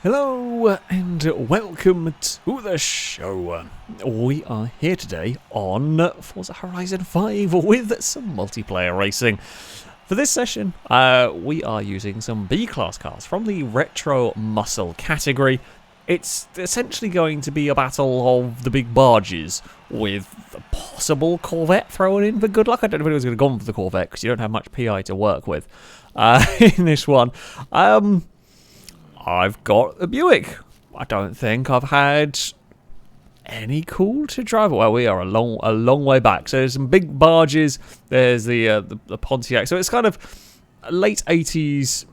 Hello and welcome to the show. We are here today on Forza Horizon 5 with some multiplayer racing. For this session, we are using some B-class cars from the Retro Muscle category. It's essentially going to be a battle of the big barges with a possible Corvette thrown in, but good luck. I don't know if anyone's going to go for the Corvette because you don't have much PI to work with in this one. I've got a Buick. I don't think I've had any cool to drive. Well, we are a long way back. So there's some big barges. There's the Pontiac. So it's kind of late 80s,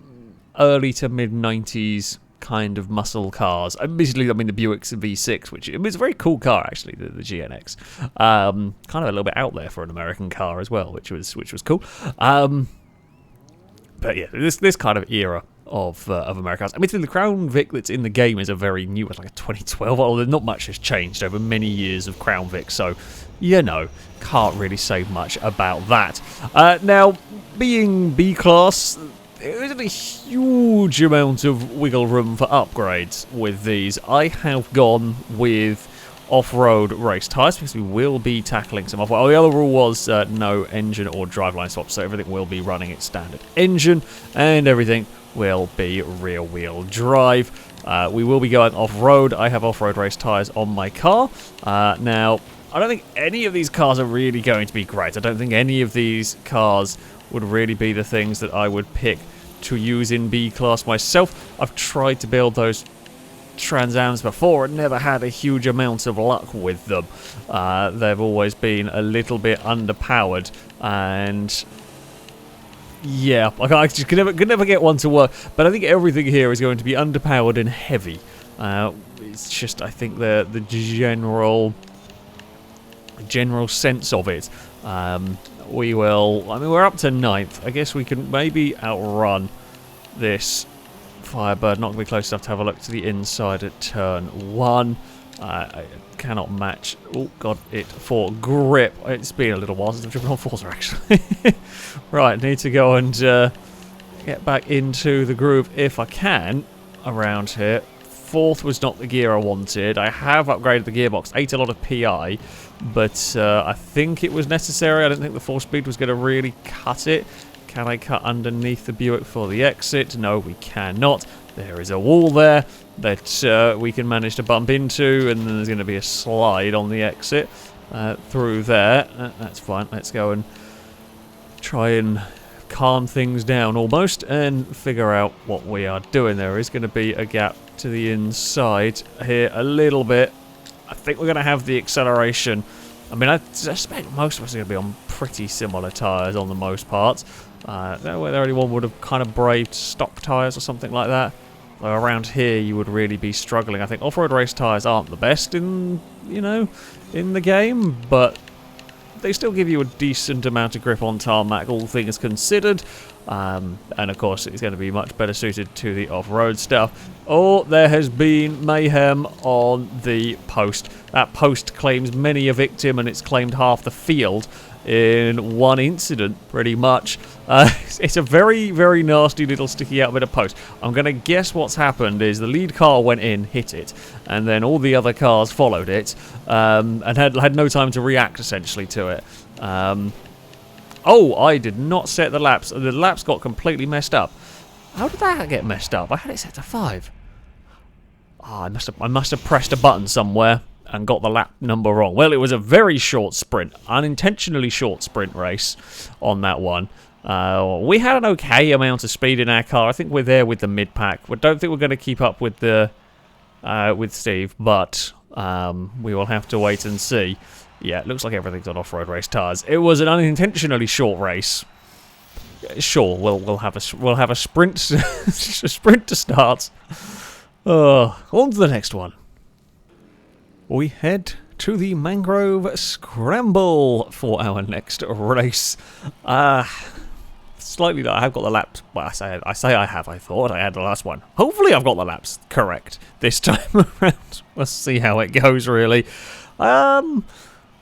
early to mid 90s kind of muscle cars. Basically, I mean the Buick's V6, which it was a very cool car actually, the GNX. Kind of a little bit out there for an American car as well, which was cool. But yeah, this kind of era of Americans. I mean, the Crown Vic that's in the game is a very new, it's like a 2012, although not much has changed over many years of Crown Vic, so, you know, can't really say much about that. Now, being B-Class, there isn't a huge amount of wiggle room for upgrades with these. I have gone with off-road race tyres because we will be tackling some off. Well, the other rule was no engine or driveline swaps, so everything will be running its standard engine and everything will be rear-wheel drive. We will be going off-road. I have off-road race tyres on my car. Now, I don't think any of these cars are really going to be great. I don't think any of these cars would really be the things that I would pick to use in B-Class myself. I've tried to build those Trans Ams before and never had a huge amount of luck with them. They've always been a little bit underpowered, and yeah, I just could never get one to work. But I think everything here is going to be underpowered and heavy. It's just, I think, the general sense of it. We will. I mean, we're up to 9th. I guess we can maybe outrun this Firebird. Not going to be close enough to have a look to the inside at turn 1. I cannot match. Oh god, it for grip. It's been a little while since I've driven on Forza actually. Right, need to go and get back into the groove if I can around here. 4th was not the gear I wanted. I have upgraded the gearbox. Ate a lot of PI, but I think it was necessary. I don't think the 4-speed was going to really cut it. Can I cut underneath the Buick for the exit? No, we cannot. There is a wall there that we can manage to bump into, and then there's going to be a slide on the exit through there. That's fine. Let's go and try and calm things down almost and figure out what we are doing. There is going to be a gap to the inside here a little bit. I think we're going to have the acceleration. I mean, I suspect most of us are going to be on pretty similar tyres on the most part. Whether anyone would have kind of braved stock tyres or something like that. Though around here you would really be struggling. I think off-road race tyres aren't the best in the game, but they still give you a decent amount of grip on tarmac, all things considered. And of course it's going to be much better suited to the off-road stuff. Oh, there has been mayhem on the post. That post claims many a victim, and it's claimed half the field in one incident, pretty much. It's a very, very nasty little sticky out bit of post. I'm going to guess what's happened is the lead car went in, hit it, and then all the other cars followed it, and had no time to react, essentially, to it. Oh, I did not set the laps. The laps got completely messed up. How did that get messed up? I had it set to 5. Oh, I must have pressed a button somewhere and got the lap number wrong. Well, it was a very short sprint, unintentionally short sprint race on that one. We had an okay amount of speed in our car. I think we're there with the mid-pack. We don't think we're going to keep up with the with Steve, but we will have to wait and see. Yeah, it looks like everything's on off-road race tyres. It was an unintentionally short race. Sure, we'll have a sprint a sprint to start. On to the next one. We head to the Mangrove Scramble for our next race. Slightly, I have got the laps. Well, I say I have. I thought I had the last one. Hopefully, I've got the laps correct this time around. We'll see how it goes. Really,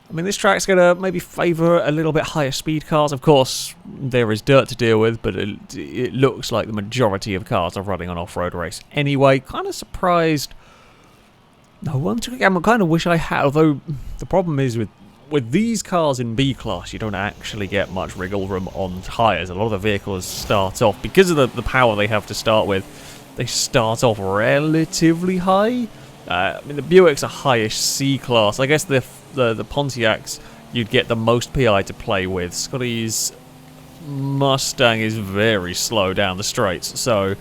I mean, this track's going to maybe favour a little bit higher speed cars. Of course, there is dirt to deal with, but it looks like the majority of cars are running on off-road race. Anyway, kind of surprised no one took it. I kind of wish I had, although the problem is with these cars in B-Class, you don't actually get much wriggle room on tyres. A lot of the vehicles start off, because of the power they have to start with, they start off relatively high. I mean, the Buicks are highish C-Class. I guess the Pontiacs, you'd get the most PI to play with. Scotty's Mustang is very slow down the straights, so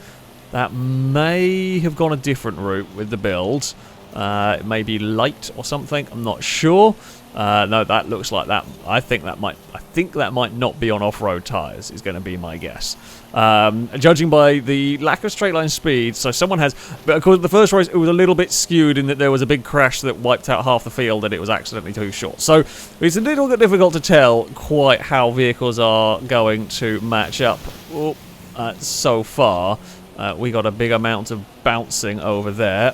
that may have gone a different route with the build. It may be light or something, I'm not sure. No, that looks like that. I think that might not be on off-road tyres, is going to be my guess. Judging by the lack of straight line speed, so someone has... But of course, the first race, it was a little bit skewed in that there was a big crash that wiped out half the field and it was accidentally too short. So it's a little bit difficult to tell quite how vehicles are going to match up. So far, we got a big amount of bouncing over there,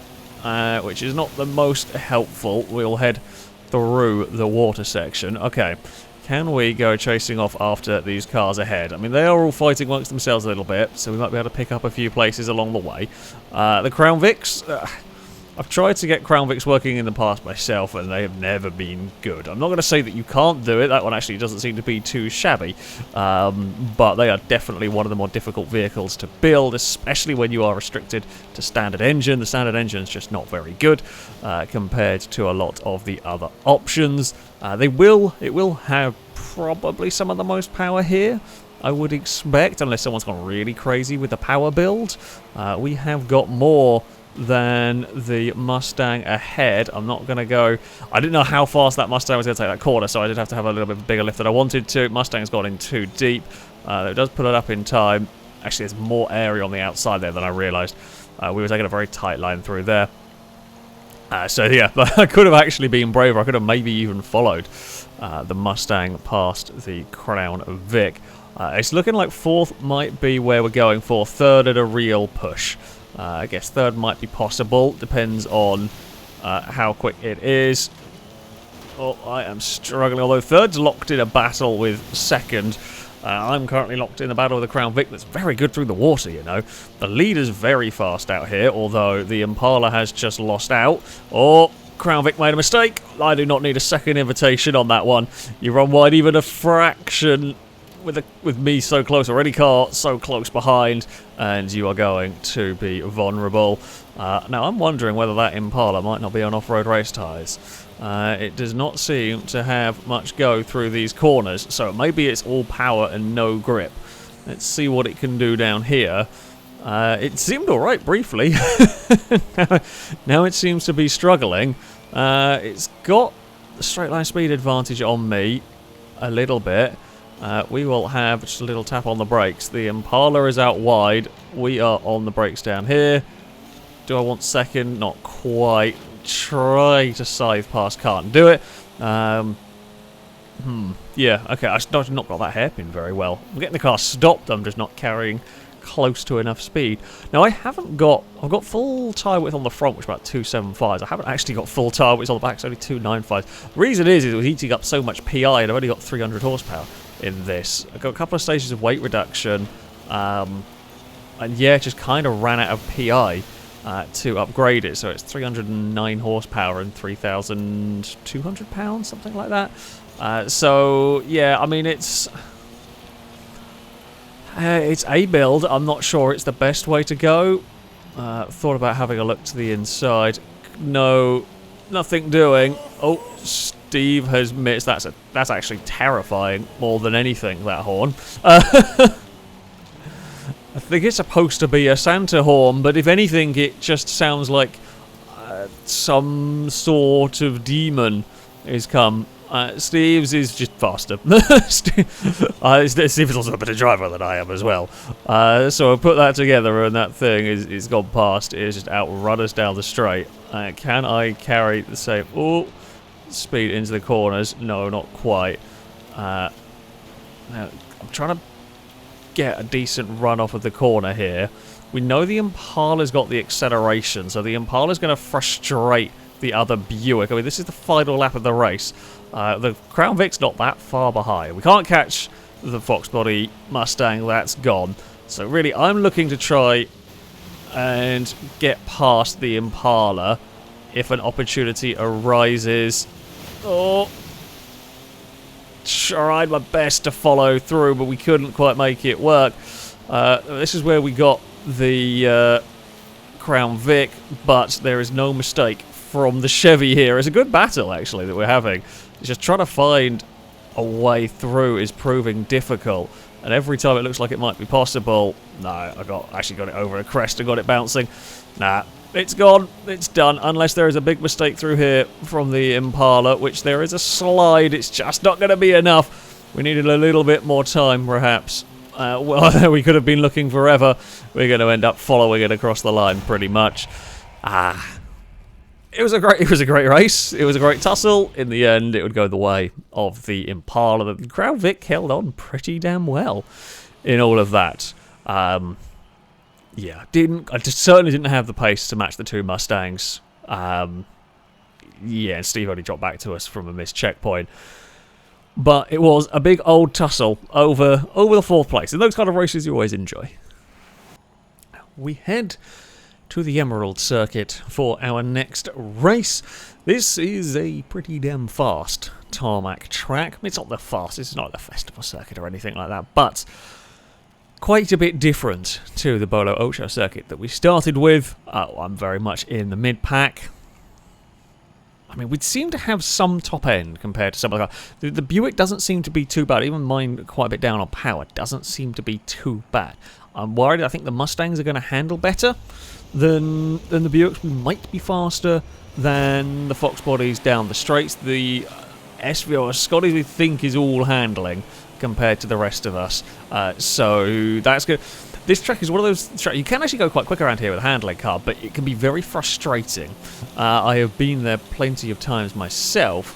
which is not the most helpful. We'll head through the water section. Okay, can we go chasing off after these cars ahead? I mean, they are all fighting amongst themselves a little bit, so we might be able to pick up a few places along the way. The Crown Vics, I've tried to get Crown Vics working in the past myself, and they have never been good. I'm not going to say that you can't do it. That one actually doesn't seem to be too shabby, but they are definitely one of the more difficult vehicles to build, especially when you are restricted to standard engine. The standard engine is just not very good compared to a lot of the other options. It will have probably some of the most power here, I would expect, unless someone's gone really crazy with the power build. We have got more than the Mustang ahead. I'm not going to go... I didn't know how fast that Mustang was going to take that corner, so I did have to have a little bit bigger lift than I wanted to. Mustang's gone in too deep. It does put it up in time. Actually, there's more area on the outside there than I realised. We were taking a very tight line through there. So yeah, I could have actually been braver. I could have maybe even followed the Mustang past the Crown Vic. It's looking like fourth might be where we're going for. Third at a real push. I guess third might be possible. Depends on how quick it is. Oh, I am struggling. Although third's locked in a battle with second. I'm currently locked in the battle with the Crown Vic that's very good through the water, you know. The leader's very fast out here, although the Impala has just lost out. Oh, Crown Vic made a mistake. I do not need a second invitation on that one. You run wide even a fraction with me so close, or any car so close behind, and you are going to be vulnerable. Now, I'm wondering whether that Impala might not be on off-road race tyres. It does not seem to have much go through these corners, so maybe it's all power and no grip. Let's see what it can do down here. It seemed alright briefly. Now it seems to be struggling. It's got the straight line speed advantage on me a little bit. We will have just a little tap on the brakes. The Impala is out wide. We are on the brakes down here. Do I want second? Not quite. Try to scythe past, can't do it. Yeah, okay, I've not got that hairpin very well. I'm getting the car stopped, I'm just not carrying close to enough speed. Now, I've got full tyre width on the front, which is about 275s. I haven't actually got full tyre width on the back, it's only 295s. The reason is it was eating up so much PI, and I've only got 300 horsepower in this. I've got a couple of stages of weight reduction, and yeah, just kind of ran out of PI to upgrade it, so it's 309 horsepower and 3,200 pounds, something like that. So yeah, I mean, it's a build. I'm not sure it's the best way to go. Thought about having a look to the inside. No, nothing doing. Oh, Steve has missed. That's actually terrifying more than anything, that horn. I think it's supposed to be a Santa horn, but if anything, it just sounds like some sort of demon has come. Steve's is just faster. Steve is also a better driver than I am as well. So I put that together, and that thing is gone past. It's just outrun us down the straight. Can I carry the same speed into the corners? No, not quite. Now, I'm trying to get a decent run off of the corner here. We know the Impala's got the acceleration, so the Impala's going to frustrate the other Buick. I mean, this is the final lap of the race. The Crown Vic's not that far behind. We can't catch the Fox Body Mustang, that's gone. So really, I'm looking to try and get past the Impala if an opportunity arises. Oh, tried my best to follow through, but we couldn't quite make it work. This is where we got the Crown Vic, but there is no mistake from the Chevy here. It's a good battle, actually, that we're having. It's just trying to find a way through is proving difficult, and every time it looks like it might be possible, no, I actually got it over a crest and got it bouncing. Nah, it's gone, it's done, unless there is a big mistake through here from the Impala, which there is a slide. It's just not going to be enough. We needed a little bit more time, perhaps. Well, we could have been looking forever. We're going to end up following it across the line, pretty much. It was a great race. It was a great tussle. In the end, it would go the way of the Impala. The Crown Vic held on pretty damn well in all of that. Yeah, I just certainly didn't have the pace to match the two Mustangs. Yeah, and Steve only dropped back to us from a missed checkpoint. But it was a big old tussle over the fourth place. And those kind of races you always enjoy. We head to the Emerald Circuit for our next race. This is a pretty damn fast tarmac track. It's not the fastest, it's not the festival circuit or anything like that, but quite a bit different to the Bolo Ocho circuit that we started with. I'm very much in the mid-pack. I mean, we'd seem to have some top end compared to some other cars. The Buick doesn't seem to be too bad. Even mine quite a bit down on power doesn't seem to be too bad. I'm worried. I think the Mustangs are going to handle better than the Buicks. We might be faster than the Fox Bodies down the straights. The SVO or Scotties we think is all handling compared to the rest of us. So that's good. This track is one of those tracks, you can actually go quite quick around here with a handling car, but it can be very frustrating. I have been there plenty of times myself.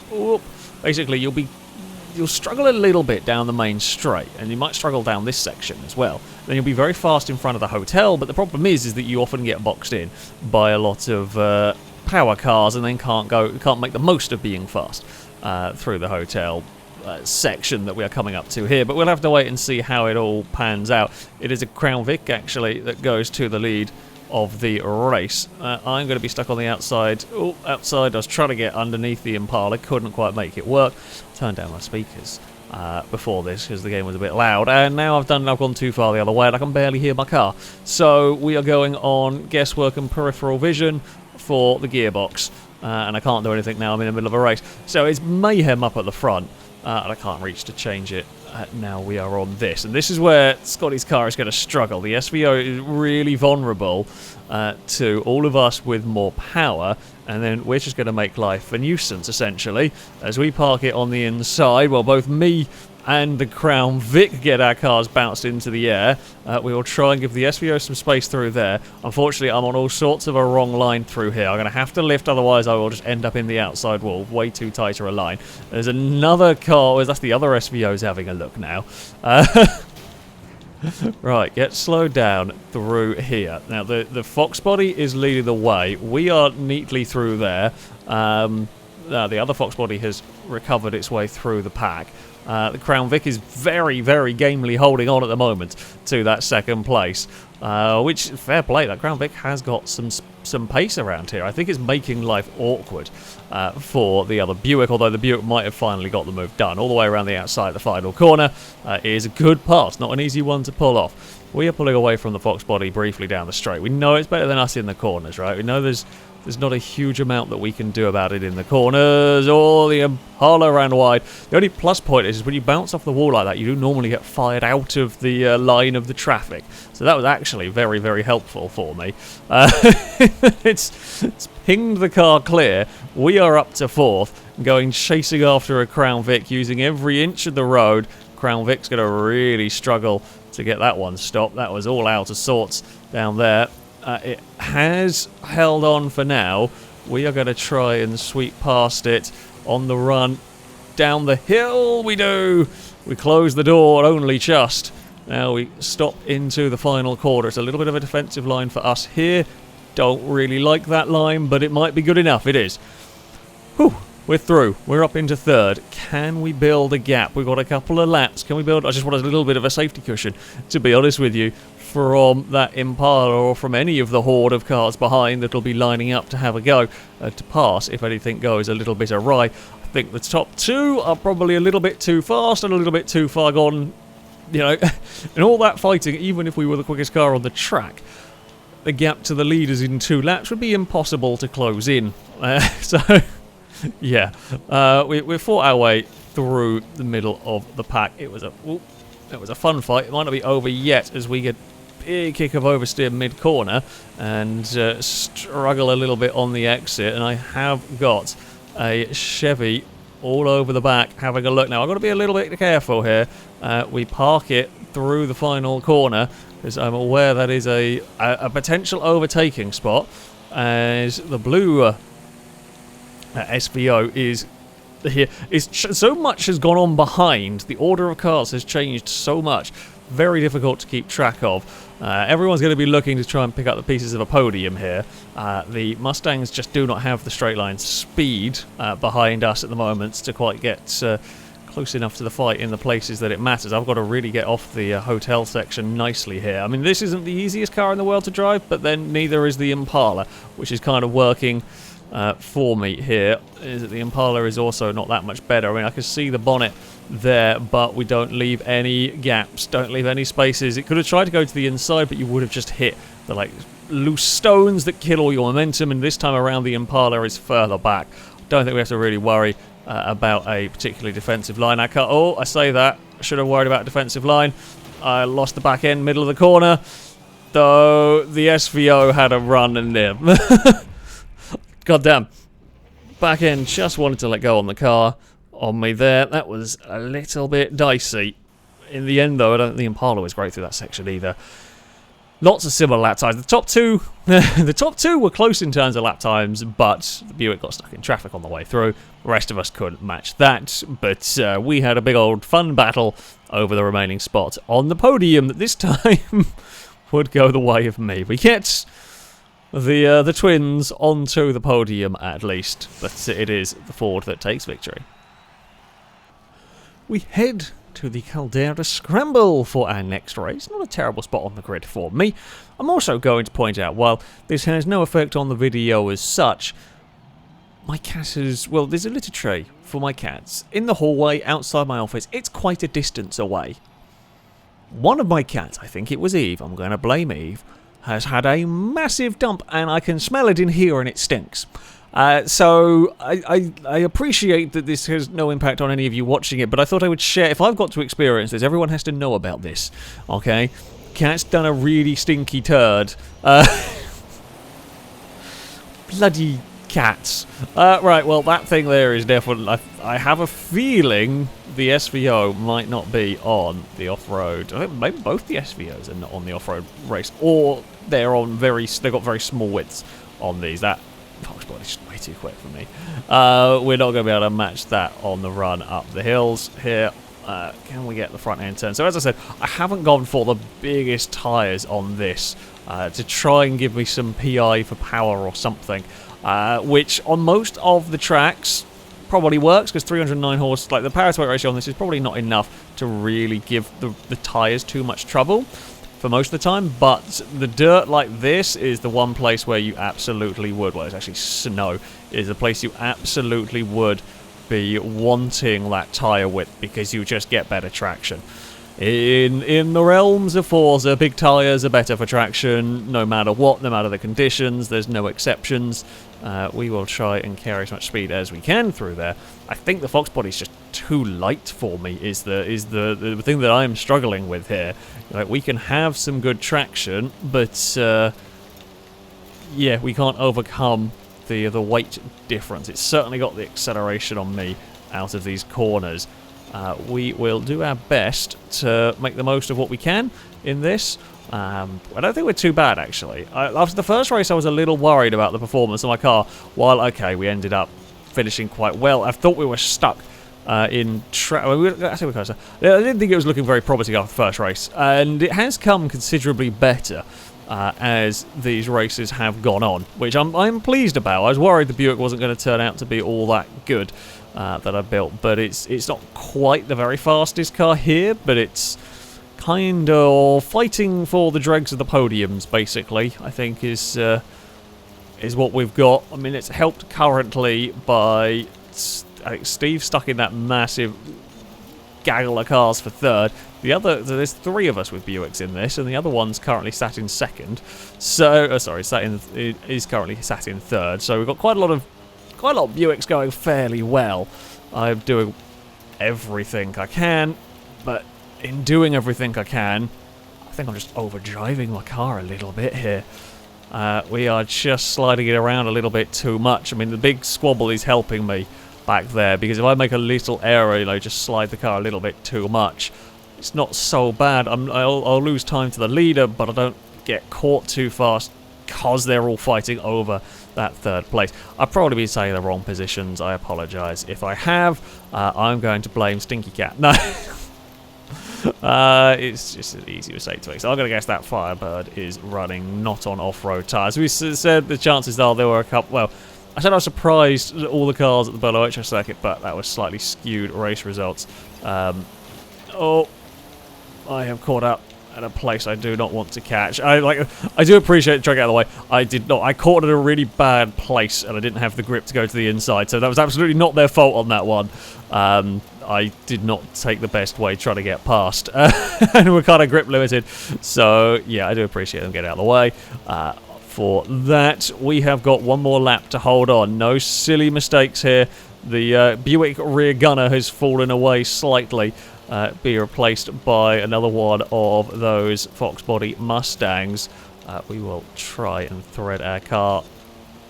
Basically, you'll struggle a little bit down the main straight, and you might struggle down this section as well. Then you'll be very fast in front of the hotel, but the problem is that you often get boxed in by a lot of power cars, and then can't make the most of being fast through the hotel section that we are coming up to here. But we'll have to wait and see how it all pans out. It is a Crown Vic actually that goes to the lead of the race. I'm going to be stuck on the outside. Outside. I was trying to get underneath the Impala, couldn't quite make it work. Turned down my speakers before this because the game was a bit loud, and now I've gone too far the other way and I can barely hear my car. So we are going on guesswork and peripheral vision for the gearbox, and I can't do anything now. I'm in the middle of a race, so it's mayhem up at the front. And I can't reach to change it. Now we are on this. And this is where Scotty's car is going to struggle. The SVO is really vulnerable to all of us with more power. And then we're just going to make life a nuisance, essentially. As we park it on the inside, while both me and the Crown Vic get our cars bounced into the air. We will try and give the SVO some space through there. Unfortunately, I'm on all sorts of a wrong line through here. I'm going to have to lift, otherwise I will just end up in the outside wall. Way too tighter a line. There's another car. That's the other SVO's having a look now. Right, get slowed down through here. Now, the Fox Body is leading the way. We are neatly through there. The other Fox Body has recovered its way through the pack. The Crown Vic is very, very gamely holding on at the moment to that second place. Which, fair play, that Crown Vic has got some pace around here. I think it's making life awkward for the other Buick, although the Buick might have finally got the move done. All the way around the outside of the final corner is a good pass, not an easy one to pull off. We are pulling away from the Fox Body briefly down the straight. We know it's better than us in the corners, right? We know there's not a huge amount that we can do about it in the corners, or the Impala ran wide. The only plus point is when you bounce off the wall like that, you do normally get fired out of the line of the traffic. So that was actually very, very helpful for me. It's pinged the car clear. We are up to fourth, going chasing after a Crown Vic, using every inch of the road. Crown Vic's going to really struggle to get that one stopped. That was all out of sorts down there. It has held on for now. We are going to try and sweep past it on the run. Down the hill we do. We close the door only just. Now we stop into the final quarter. It's a little bit of a defensive line for us here. don't really like that line, but it might be good enough. It is. Whew. We're through. We're up into third. Can we build a gap? We've got a couple of laps. Can we build... I just want a little bit of a safety cushion, to be honest with you, from that Impala or from any of the horde of cars behind that'll be lining up to have a go to pass if anything goes a little bit awry. I think the top two are probably a little bit too fast and a little bit too far gone. You know, in all that fighting, even if we were the quickest car on the track, the gap to the leaders in 2 laps would be impossible to close in. So... yeah, we fought our way through the middle of the pack. It was a fun fight. It might not be over yet as we get big kick of oversteer mid-corner and struggle a little bit on the exit. And I have got a Chevy all over the back having a look. Now, I've got to be a little bit careful here. We park it through the final corner because I'm aware that is a potential overtaking spot as the blue... SVO is here. So much has gone on behind. The order of cars has changed so much. Very difficult to keep track of. Everyone's going to be looking to try and pick up the pieces of a podium here. The Mustangs just do not have the straight line speed behind us at the moment to quite get close enough to the fight in the places that it matters. I've got to really get off the hotel section nicely here. I mean, this isn't the easiest car in the world to drive, but then neither is the Impala, which is kind of working... for me here. Is that the Impala is also not that much better. I mean, I can see the bonnet there, but we don't leave any gaps, don't leave any spaces. It could have tried to go to the inside, but you would have just hit the like loose stones that kill all your momentum, and this time around the Impala is further back. Don't think we have to really worry about a particularly defensive line. I say that. I should have worried about a defensive line. I lost the back end, middle of the corner, though the SVO had a run in there. God damn. Back end just wanted to let go on the car on me there. That was a little bit dicey. In the end, though, I don't think the Impala was great through that section either. Lots of similar lap times. The top two were close in terms of lap times, but the Buick got stuck in traffic on the way through. The rest of us couldn't match that, but we had a big old fun battle over the remaining spot on the podium that this time would go the way of me. We get... the twins onto the podium at least, but it is the Ford that takes victory. We head to the Caldera Scramble for our next race. Not a terrible spot on the grid for me. I'm also going to point out, while this has no effect on the video as such, my cat is... well, there's a litter tray for my cats in the hallway outside my office. It's quite a distance away. One of my cats, I think it was Eve, I'm going to blame Eve, has had a massive dump, and I can smell it in here, and it stinks. So I appreciate that this has no impact on any of you watching it, but I thought I would share. If I've got to experience this, everyone has to know about this. Okay, cat's done a really stinky turd. Bloody cats. Right, well, that thing there is definitely... I have a feeling the SVO might not be on the off-road. I think maybe both the SVOs are not on the off-road race, or they've got very small widths on these. That Fox body's way too quick for me. We're not going to be able to match that on the run up the hills here. Can we get the front end turn? So as I said, I haven't gone for the biggest tyres on this to try and give me some PI for power or something, which on most of the tracks probably works, because 309 horse, like the power to weight ratio on this is probably not enough to really give the tyres too much trouble for most of the time, but the dirt like this is the one place where you absolutely would, well, it's actually snow, is the place you absolutely would be wanting that tyre width, because you just get better traction. In the realms of Forza, big tyres are better for traction, no matter what, no matter the conditions, there's no exceptions. We will try and carry as much speed as we can through there. I think the Fox body's just too light for me, is the thing that I'm struggling with here. Like, we can have some good traction, but yeah, we can't overcome the weight difference. It's certainly got the acceleration on me out of these corners. We will do our best to make the most of what we can in this. I don't think we're too bad, actually. After the first race, I was a little worried about the performance of my car. While, okay, we ended up finishing quite well, I thought we were stuck in I didn't think it was looking very promising after the first race, and it has come considerably better. as these races have gone on, which I'm pleased about. I was worried the Buick wasn't going to turn out to be all that good that I built, but it's not quite the very fastest car here, but it's kind of fighting for the dregs of the podiums, basically, I think is what we've got. I mean, it's helped currently by I think Steve stuck in that massive gaggle of cars for third. There's 3 of us with Buicks in this, and the other one's currently sat in second. So, is currently sat in third. So we've got quite a lot of Buicks going fairly well. I'm doing everything I can, but in doing everything I can, I think I'm just overdriving my car a little bit here. We are just sliding it around a little bit too much. I mean, the big squabble is helping me back there, because if I make a little error, just slide the car a little bit too much, it's not so bad. I'll lose time to the leader, but I don't get caught too fast because they're all fighting over that third place. I've probably been saying the wrong positions. I apologise if I have. I'm going to blame Stinky Cat. No. It's just an easy mistake to make. So I'm going to guess that Firebird is running not on off-road tyres. We said the chances are there were a couple... Well, I said I was surprised at all the cars at the Berlo HS circuit, but that was slightly skewed race results. Oh, I have caught up at a place I do not want to catch. I do appreciate trying to get out of the way. I did not. I caught at a really bad place, and I didn't have the grip to go to the inside, so that was absolutely not their fault on that one. I did not take the best way trying to get past, and we're kind of grip limited. So yeah, I do appreciate them getting out of the way. For that, we have got one more lap to hold on. No silly mistakes here. The Buick rear gunner has fallen away slightly, be replaced by another one of those Fox body Mustangs. We will try and thread our car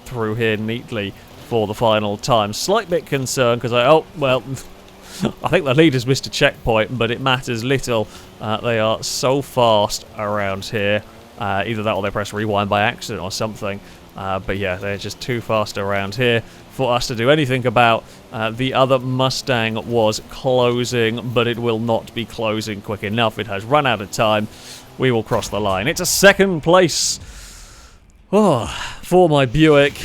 through here neatly for the final time. Slight bit concerned because I think the leader's missed a checkpoint, but it matters little. They are so fast around here. Either that or they press rewind by accident or something. But yeah, they're just too fast around here for us to do anything about. The other Mustang was closing, but it will not be closing quick enough. It has run out of time. We will cross the line. It's a second place for my Buick.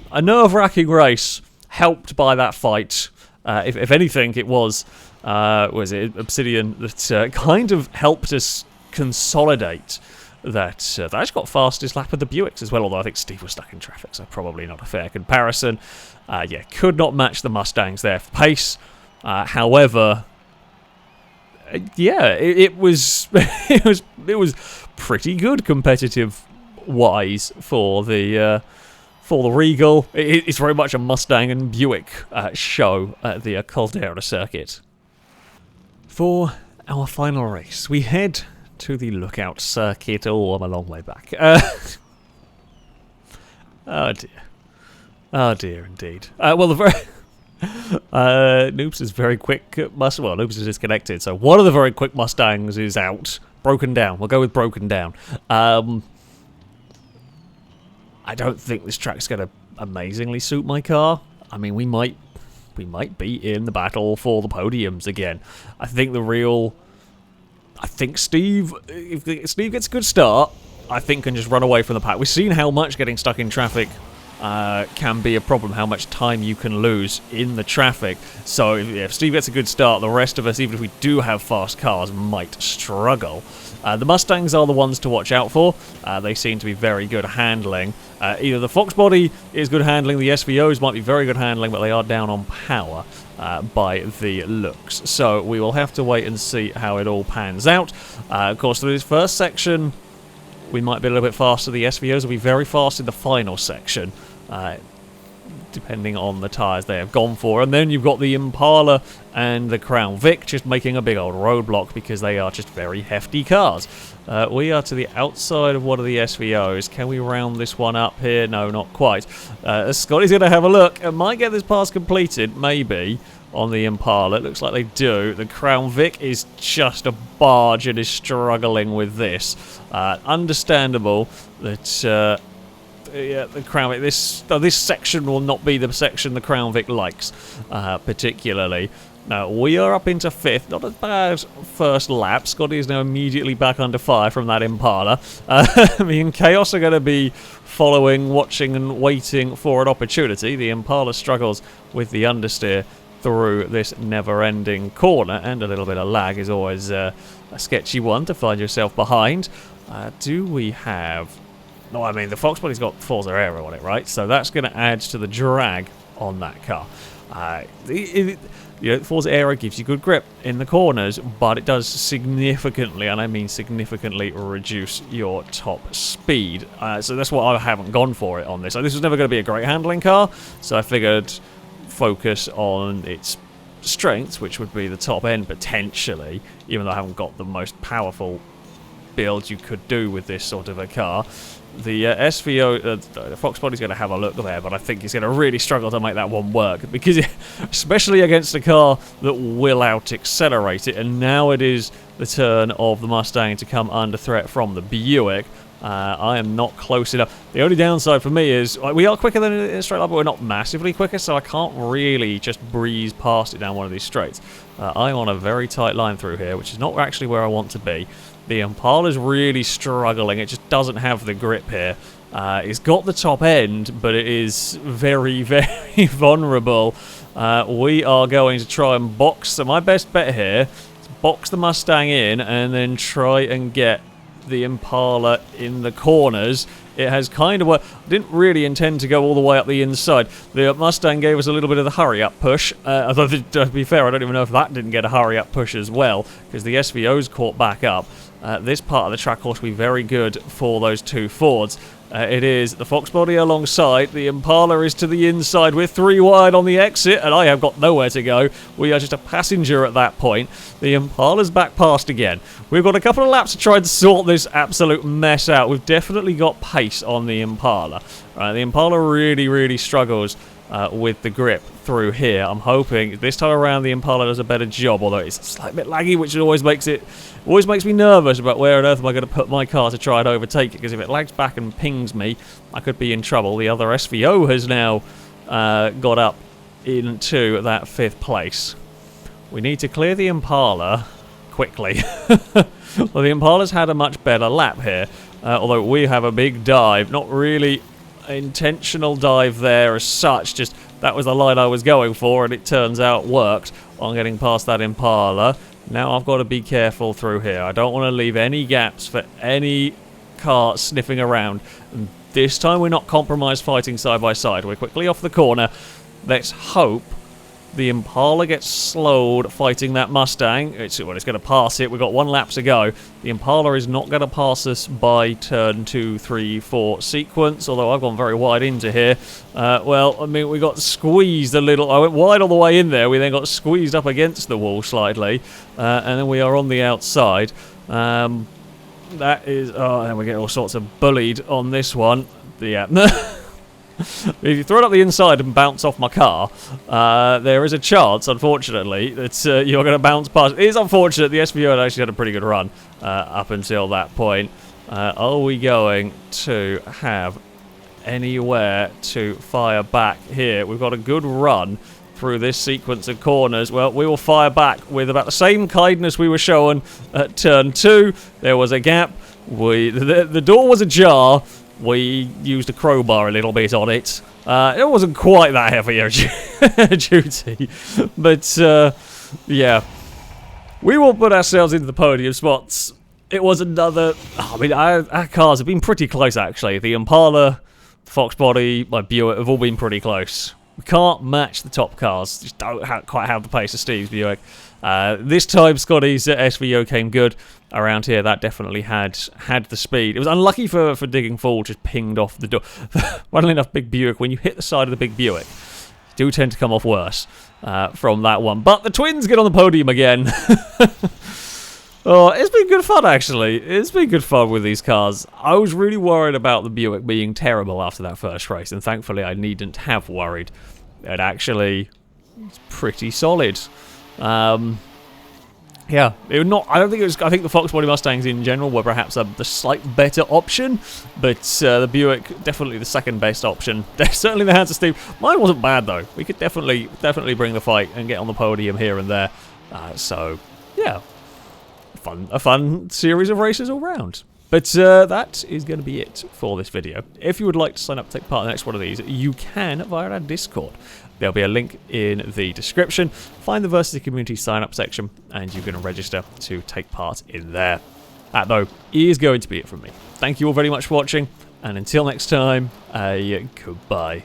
A nerve-wracking race, helped by that fight. If anything, it was it Obsidian that kind of helped us consolidate that. I just got fastest lap of the Buicks as well, although I think Steve was stuck in traffic, so probably not a fair comparison. Yeah, could not match the Mustangs there for pace. However, yeah, it was it was pretty good competitive wise for the Regal. It's very much a Mustang and Buick show at the Caldera circuit. For our final race, we head to the Lookout circuit. Oh, I'm a long way back. Oh dear. Oh dear, indeed. Well, the very... Noobs is very quick. Noobs is disconnected, so one of the very quick Mustangs is out. Broken down. We'll go with broken down. I don't think this track's going to amazingly suit my car. I mean, we might be in the battle for the podiums again. I think Steve, if Steve gets a good start, I think can just run away from the pack. We've seen how much getting stuck in traffic can be a problem, how much time you can lose in the traffic. So if Steve gets a good start, the rest of us, even if we do have fast cars, might struggle. The Mustangs are the ones to watch out for. They seem to be very good handling. Either the Fox body is good handling, the SVOs might be very good handling, but they are down on power by the looks. So we will have to wait and see how it all pans out. Of course, through this first section, we might be a little bit faster. The SVOs will be very fast in the final section, depending on the tyres they have gone for. And then you've got the Impala and the Crown Vic just making a big old roadblock because they are just very hefty cars. We are to the outside of one of the SVOs. Can we round this one up here? No, not quite. Scotty's going to have a look and might get this pass completed, maybe, on the Impala. It looks like they do. The Crown Vic is just a barge and is struggling with this. Understandable that yeah, the Crown Vic, this section will not be the section the Crown Vic likes particularly. Now, we are up into 5th. Not a bad first lap. Scotty is now immediately back under fire from that Impala. Me and Chaos are going to be following, watching and waiting for an opportunity. The Impala struggles with the understeer through this never-ending corner, and a little bit of lag is always a sketchy one to find yourself behind. Do we have... No, I mean, the Fox Body's got Forza Aero on it, right? So that's going to add to the drag on that car. Forza Aero gives you good grip in the corners, but it does significantly, and I mean significantly, reduce your top speed. So that's why I haven't gone for it on this. This was never going to be a great handling car, so I figured focus on its strengths, which would be the top end potentially, even though I haven't got the most powerful build you could do with this sort of a car. The SVO, the Fox Body's going to have a look there, but I think he's going to really struggle to make that one work, because especially against a car that will out-accelerate it, and now it is the turn of the Mustang to come under threat from the Buick. I am not close enough. The only downside for me is we are quicker than in a straight line, but we're not massively quicker, so I can't really just breeze past it down one of these straights. I'm on a very tight line through here, which is not actually where I want to be. The Impala's really struggling. It just doesn't have the grip here. It's got the top end, but it is very, very vulnerable. We are going to try and box. So my best bet here is box the Mustang in and then try and get the Impala in the corners. It has kind of worked. I didn't really intend to go all the way up the inside. The Mustang gave us a little bit of the hurry-up push. Although, to be fair, I don't even know if that didn't get a hurry-up push as well, because the SVO's caught back up. This part of the track course will be very good for those two Fords. It is the Fox Body alongside. The Impala is to the inside. We're 3 wide on the exit, and I have got nowhere to go. We are just a passenger at that point. The Impala's back past again. We've got a couple of laps to try and sort this absolute mess out. We've definitely got pace on the Impala. The Impala really, really struggles with the grip through here. I'm hoping this time around the Impala does a better job, although it's a slight bit laggy, which always makes me nervous about where on earth am I going to put my car to try and overtake it, because if it lags back and pings me, I could be in trouble. The other SVO has now got up into that 5th place. We need to clear the Impala quickly. Well, the Impala's had a much better lap here, although we have a big dive. Not really intentional dive there as such, just that was the line I was going for, and it turns out worked on getting past that Impala. Now I've got to be careful through here. I don't want to leave any gaps for any car sniffing around. And this time we're not compromised fighting side by side. We're quickly off the corner. Let's hope the Impala gets slowed fighting that Mustang. It's going to pass it. We've got 1 lap to go. The Impala is not going to pass us by turn 2, 3, 4 sequence, although I've gone very wide into here. Well, I mean, we got squeezed a little. I went wide all the way in there. We then got squeezed up against the wall slightly, and then we are on the outside. That is... Oh, and we get all sorts of bullied on this one. Yeah. If you throw it up the inside and bounce off my car, there is a chance, unfortunately, that you're going to bounce past. It is unfortunate. The SVO had actually had a pretty good run up until that point. Are we going to have anywhere to fire back here? We've got a good run through this sequence of corners. Well, we will fire back with about the same kindness we were showing at turn 2. There was a gap. The door was ajar. We used a crowbar a little bit on it. It wasn't quite that heavy a duty. But, yeah. We will put ourselves into the podium spots. It was another... I mean, our cars have been pretty close, actually. The Impala, Fox Body, my Buick have all been pretty close. We can't match the top cars. Just don't quite have the pace of Steve's Buick. This time, Scotty's SVO came good around here. That definitely had the speed. It was unlucky for digging forward, just pinged off the door. Funnily enough, big Buick, when you hit the side of the big Buick, you do tend to come off worse from that one. But the twins get on the podium again. Oh, it's been good fun, actually. It's been good fun with these cars. I was really worried about the Buick being terrible after that first race, and thankfully I needn't have worried. It actually is pretty solid. Yeah, it would not. I don't think it was. I think the Fox Body Mustangs in general were perhaps the slight better option, but the Buick definitely the second best option. Certainly in the hands of Steve. Mine wasn't bad though. We could definitely bring the fight and get on the podium here and there. So yeah, a fun series of races all round. But that is going to be it for this video. If you would like to sign up to take part in the next one of these, you can via our Discord. There'll be a link in the description. Find the Versity Community sign-up section, and you can register to take part in there. That, though, is going to be it from me. Thank you all very much for watching, and until next time, goodbye.